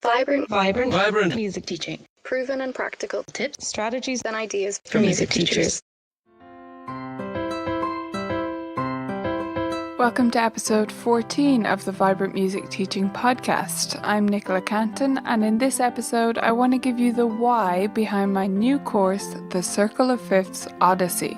Vibrant music teaching. Proven and practical Tips, strategies, and ideas for music teachers. Welcome to episode 14 of the Vibrant Music Teaching Podcast. I'm Nicola Canton, and in this episode I want to give you the why behind my new course, The Circle of Fifths Odyssey.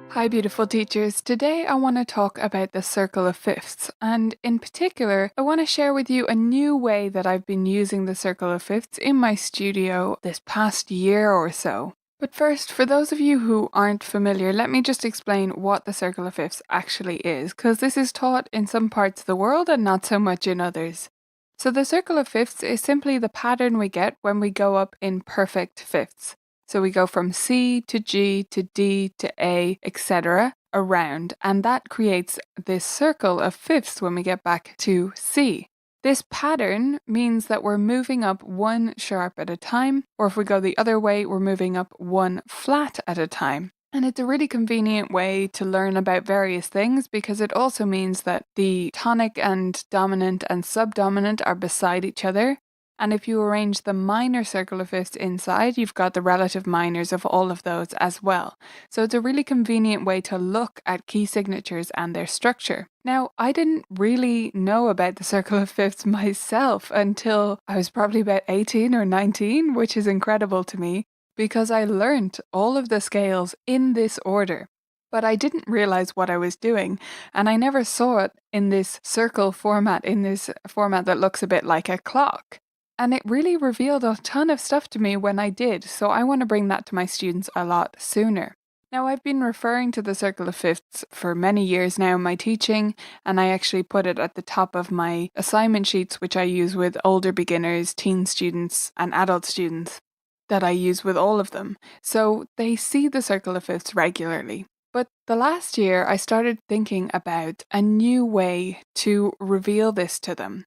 Hi beautiful teachers, today I want to talk about the Circle of Fifths, and in particular I want to share with you a new way that I've been using the Circle of Fifths in my studio this past year or so. But first, for those of you who aren't familiar, let me just explain what the Circle of Fifths actually is, because this is taught in some parts of the world and not so much in others. So the Circle of Fifths is simply the pattern we get when we go up in perfect fifths. So we go from C to G to D to A, etc. around, and that creates this circle of fifths when we get back to C. This pattern means that we're moving up one sharp at a time, or if we go the other way, we're moving up one flat at a time. And it's a really convenient way to learn about various things because it also means that the tonic and dominant and subdominant are beside each other. And if you arrange the minor circle of fifths inside, you've got the relative minors of all of those as well. So it's a really convenient way to look at key signatures and their structure. Now, I didn't really know about the circle of fifths myself until I was probably about 18 or 19, which is incredible to me because I learnt all of the scales in this order. But I didn't realize what I was doing, and I never saw it in this circle format, in this format that looks a bit like a clock. And it really revealed a ton of stuff to me when I did, so I want to bring that to my students a lot sooner. Now, I've been referring to the Circle of Fifths for many years now in my teaching, and I actually put it at the top of my assignment sheets, which I use with older beginners, teen students, and adult students, that I use with all of them. So they see the Circle of Fifths regularly. But the last year, I started thinking about a new way to reveal this to them.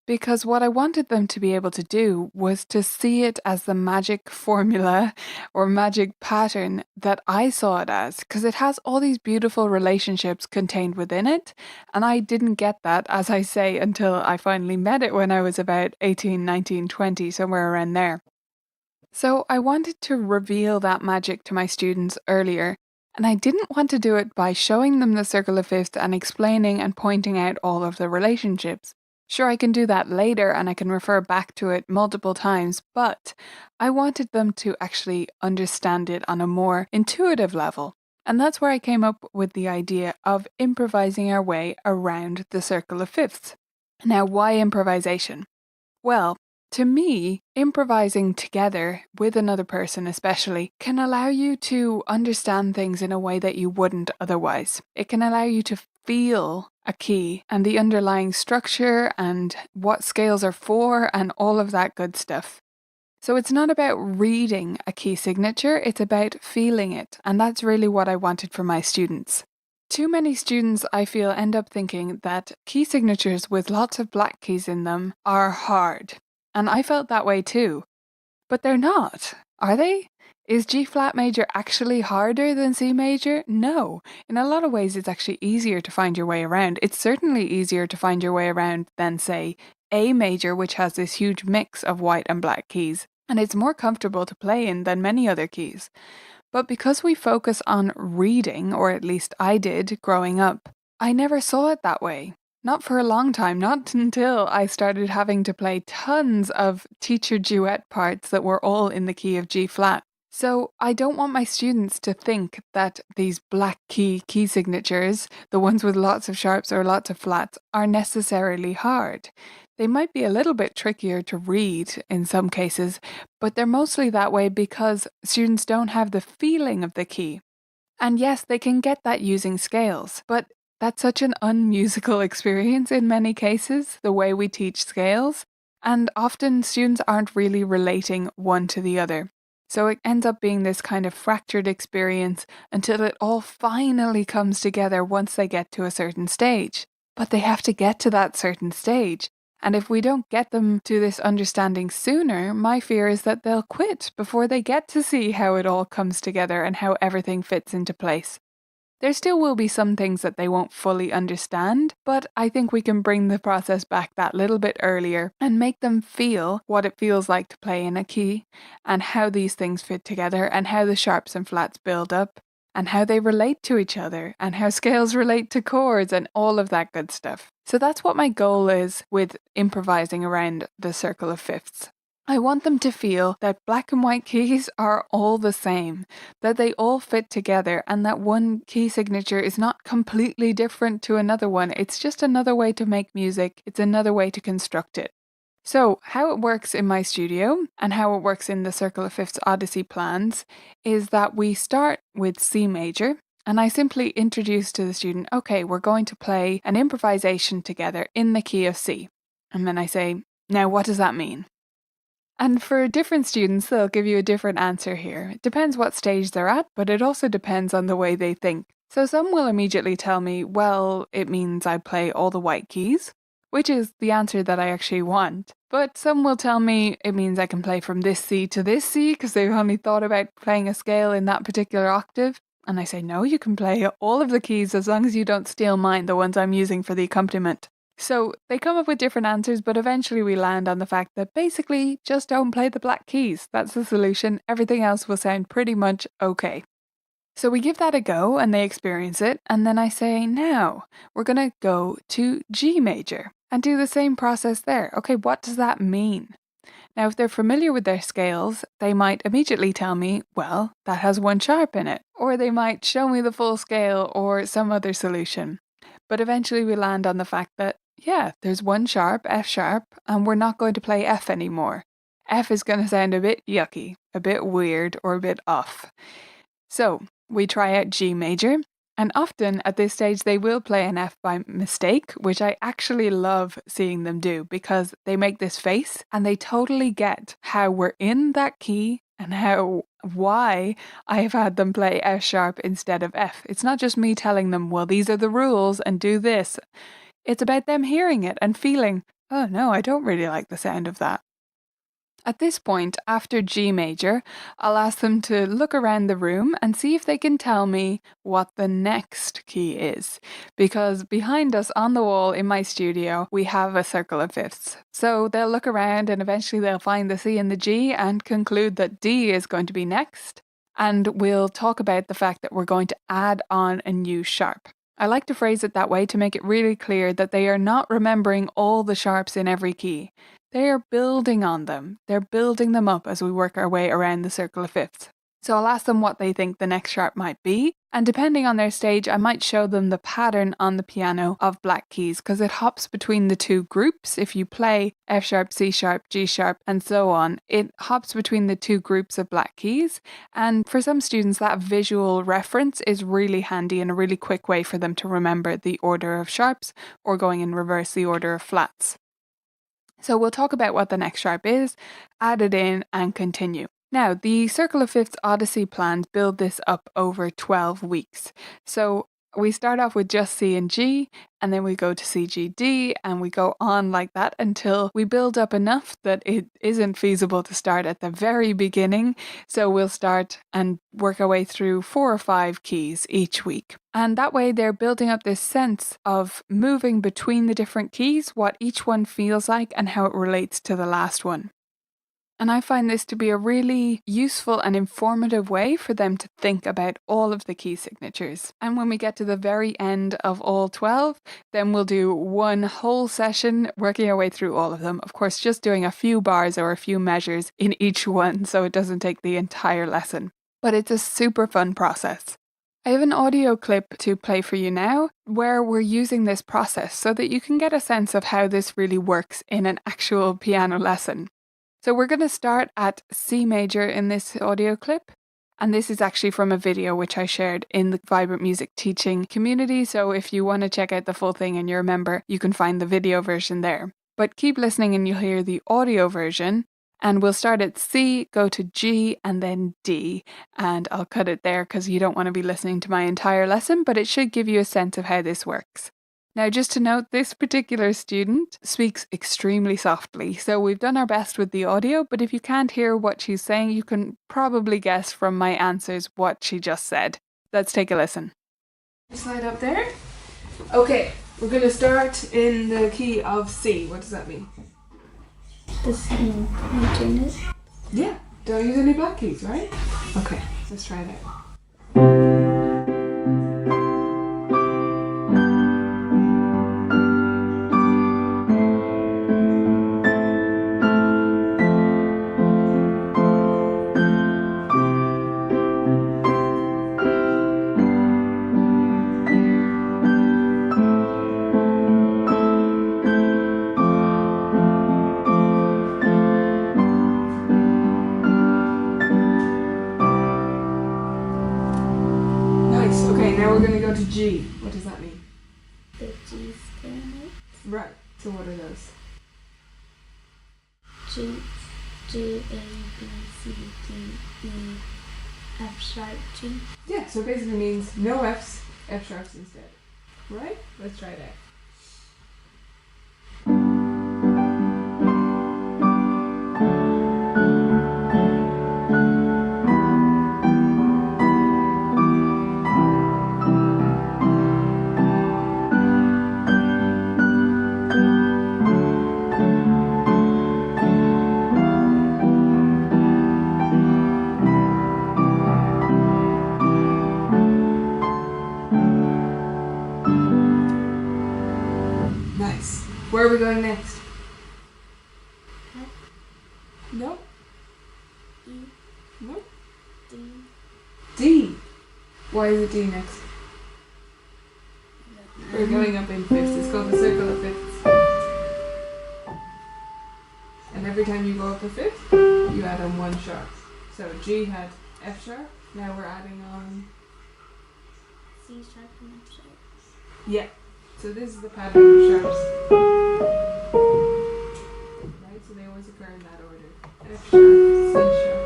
Because what I wanted them to be able to do was to see it as the magic formula or magic pattern that I saw it as, because it has all these beautiful relationships contained within it. And I didn't get that, as I say, until I finally met it when I was about 18, 19, 20, somewhere around there. So I wanted to reveal that magic to my students earlier. And I didn't want to do it by showing them the circle of fifths and explaining and pointing out all of the relationships. Sure, I can do that later and I can refer back to it multiple times, but I wanted them to actually understand it on a more intuitive level. And that's where I came up with the idea of improvising our way around the circle of fifths. Now, why improvisation? Well, to me, improvising together with another person especially can allow you to understand things in a way that you wouldn't otherwise. It can allow you to feel a key and the underlying structure and what scales are for and all of that good stuff. So it's not about reading a key signature, it's about feeling it. And that's really what I wanted for my students. Too many students, I feel, end up thinking that key signatures with lots of black keys in them are hard. And I felt that way too. But they're not, are they? Is G flat major actually harder than C major? No. In a lot of ways, it's actually easier to find your way around. It's certainly easier to find your way around than, say, A major, which has this huge mix of white and black keys. And it's more comfortable to play in than many other keys. But because we focus on reading, or at least I did growing up, I never saw it that way. Not for a long time, not until I started having to play tons of teacher duet parts that were all in the key of G flat. So I don't want my students to think that these black key signatures, the ones with lots of sharps or lots of flats, are necessarily hard. They might be a little bit trickier to read in some cases, but they're mostly that way because students don't have the feeling of the key. And yes, they can get that using scales, but that's such an unmusical experience in many cases, the way we teach scales, and often students aren't really relating one to the other. So it ends up being this kind of fractured experience until it all finally comes together once they get to a certain stage. But they have to get to that certain stage. And if we don't get them to this understanding sooner, my fear is that they'll quit before they get to see how it all comes together and how everything fits into place. There still will be some things that they won't fully understand, but I think we can bring the process back that little bit earlier and make them feel what it feels like to play in a key and how these things fit together and how the sharps and flats build up and how they relate to each other and how scales relate to chords and all of that good stuff. So that's what my goal is with improvising around the circle of fifths. I want them to feel that black and white keys are all the same, that they all fit together, and that one key signature is not completely different to another one. It's just another way to make music. It's another way to construct it. So, how it works in my studio and how it works in the Circle of Fifths Odyssey plans is that we start with C major. And I simply introduce to the student, okay, we're going to play an improvisation together in the key of C. And then I say, now what does that mean? And for different students, they'll give you a different answer here. It depends what stage they're at, but it also depends on the way they think. So some will immediately tell me, well, it means I play all the white keys, which is the answer that I actually want. But some will tell me it means I can play from this C to this C because they've only thought about playing a scale in that particular octave. And I say, no, you can play all of the keys as long as you don't steal mine, the ones I'm using for the accompaniment. So they come up with different answers, but eventually we land on the fact that basically just don't play the black keys. That's the solution. Everything else will sound pretty much okay. So we give that a go and they experience it. And then I say, now we're going to go to G major and do the same process there. Okay, what does that mean? Now, if they're familiar with their scales, they might immediately tell me, well, that has one sharp in it. Or they might show me the full scale or some other solution. But eventually we land on the fact that, yeah, there's one sharp, F sharp, and we're not going to play F anymore. F is going to sound a bit yucky, a bit weird, or a bit off. So we try out G major, and often at this stage they will play an F by mistake, which I actually love seeing them do because they make this face and they totally get how we're in that key and why I have had them play F sharp instead of F. It's not just me telling them, well, these are the rules and do this. It's about them hearing it and feeling, oh no, I don't really like the sound of that. At this point, after G major, I'll ask them to look around the room and see if they can tell me what the next key is. Because behind us on the wall in my studio, we have a circle of fifths. So they'll look around and eventually they'll find the C and the G and conclude that D is going to be next. And we'll talk about the fact that we're going to add on a new sharp. I like to phrase it that way to make it really clear that they are not remembering all the sharps in every key. They are building on them. They're building them up as we work our way around the circle of fifths. So I'll ask them what they think the next sharp might be, and depending on their stage, I might show them the pattern on the piano of black keys because it hops between the two groups. If you play F sharp, C sharp, G sharp, and so on, it hops between the two groups of black keys. And for some students, that visual reference is really handy and a really quick way for them to remember the order of sharps or going in reverse, the order of flats. So we'll talk about what the next sharp is, add it in, and continue. Now, the Circle of Fifths Odyssey plans build this up over 12 weeks. So we start off with just C and G, and then we go to C, G, D, and we go on like that until we build up enough that it isn't feasible to start at the very beginning. So we'll start and work our way through 4 or 5 keys each week. And that way they're building up this sense of moving between the different keys, what each one feels like and how it relates to the last one. And I find this to be a really useful and informative way for them to think about all of the key signatures. And when we get to the very end of all 12, then we'll do one whole session working our way through all of them. Of course, just doing a few bars or a few measures in each one so it doesn't take the entire lesson. But it's a super fun process. I have an audio clip to play for you now where we're using this process so that you can get a sense of how this really works in an actual piano lesson. So we're going to start at C major in this audio clip. And this is actually from a video which I shared in the Vibrant Music Teaching community. So if you want to check out the full thing and you're a member, you can find the video version there. But keep listening and you'll hear the audio version. And we'll start at C, go to G, and then D. And I'll cut it there because you don't want to be listening to my entire lesson, but it should give you a sense of how this works. Now, just to note, this particular student speaks extremely softly, so we've done our best with the audio, but if you can't hear what she's saying, you can probably guess from my answers what she just said. Let's take a listen. Slide up there. Okay, we're going to start in the key of C. What does that mean? Does it mean pointing it? Yeah, don't use any black keys, right? Okay, let's try it out. Okay, now we're going to go to G. What does that mean? The G scale notes. Right, so what are those? G, A, B, C, D, E, F sharp, G. Yeah, so it basically means no Fs, F sharps instead. Right? Let's try it out. Nice. Where are we going next? F. No. E. No. D. D. Why is it D next? We're going up in fifths. It's called the circle of fifths. And every time you go up a fifth, you add on one sharp. So G had F sharp. Now we're adding on C sharp and F sharp. yeah. So this is the pattern of sharps. Right, so they always occur in that order. F sharp, C sharp.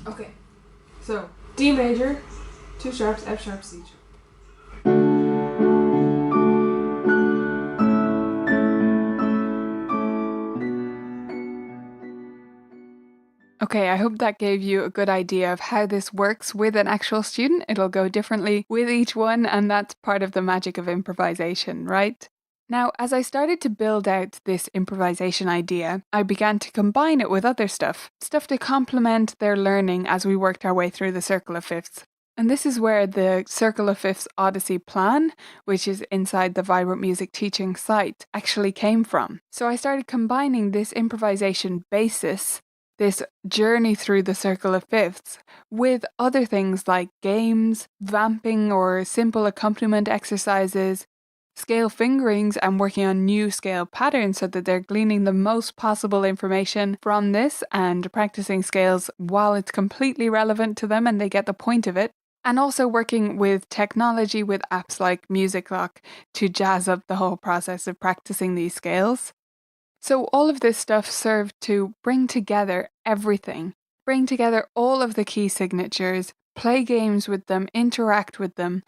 Okay, so D major, 2 sharps, F sharp, C sharp. Okay, I hope that gave you a good idea of how this works with an actual student. It'll go differently with each one, and that's part of the magic of improvisation, right? Now, as I started to build out this improvisation idea, I began to combine it with other stuff to complement their learning as we worked our way through the Circle of Fifths. And this is where the Circle of Fifths Odyssey plan, which is inside the Vibrant Music Teaching site, actually came from. So I started combining this improvisation basis, this journey through the Circle of Fifths, with other things like games, vamping or simple accompaniment exercises, scale fingerings, and working on new scale patterns so that they're gleaning the most possible information from this and practicing scales while it's completely relevant to them and they get the point of it. And also working with technology with apps like Music Lock to jazz up the whole process of practicing these scales. So all of this stuff served to bring together everything, bring together all of the key signatures, play games with them, interact with them,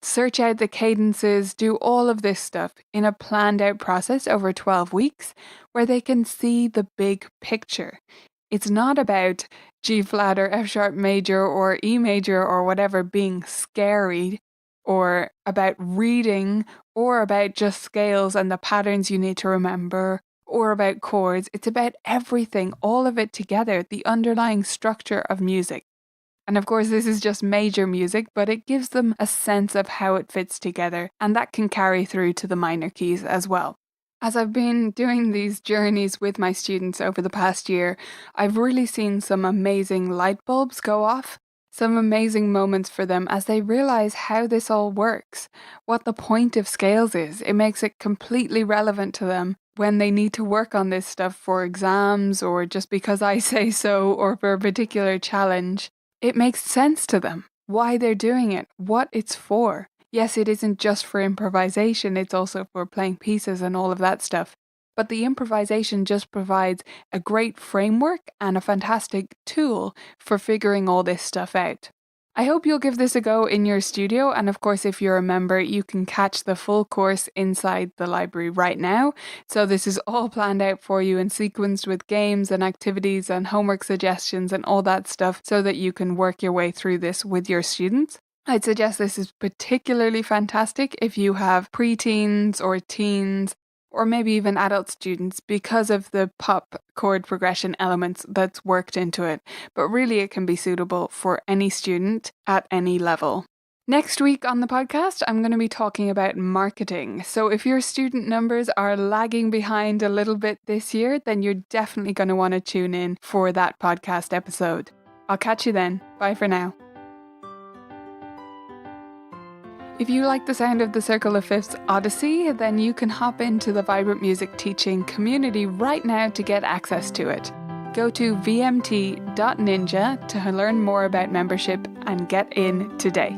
search out the cadences, do all of this stuff in a planned out process over 12 weeks where they can see the big picture. It's not about G flat or F sharp major or E major or whatever being scary, or about reading, or about just scales and the patterns you need to remember, or about chords. It's about everything, all of it together, the underlying structure of music. And of course, this is just major music, but it gives them a sense of how it fits together, and that can carry through to the minor keys as well. As I've been doing these journeys with my students over the past year, I've really seen some amazing light bulbs go off, some amazing moments for them as they realize how this all works, what the point of scales is. It makes it completely relevant to them when they need to work on this stuff for exams or just because I say so or for a particular challenge. It makes sense to them, why they're doing it, what it's for. Yes, it isn't just for improvisation, it's also for playing pieces and all of that stuff. But the improvisation just provides a great framework and a fantastic tool for figuring all this stuff out. I hope you'll give this a go in your studio, and of course if you're a member you can catch the full course inside the library right now. So this is all planned out for you and sequenced with games and activities and homework suggestions and all that stuff so that you can work your way through this with your students. I'd suggest this is particularly fantastic if you have preteens or teens or maybe even adult students because of the pop chord progression elements that's worked into it. But really it can be suitable for any student at any level. Next week on the podcast, I'm going to be talking about marketing. So if your student numbers are lagging behind a little bit this year, then you're definitely going to want to tune in for that podcast episode. I'll catch you then. Bye for now. If you like the sound of the Circle of Fifths Odyssey, then you can hop into the Vibrant Music Teaching community right now to get access to it. Go to vmt.ninja to learn more about membership and get in today.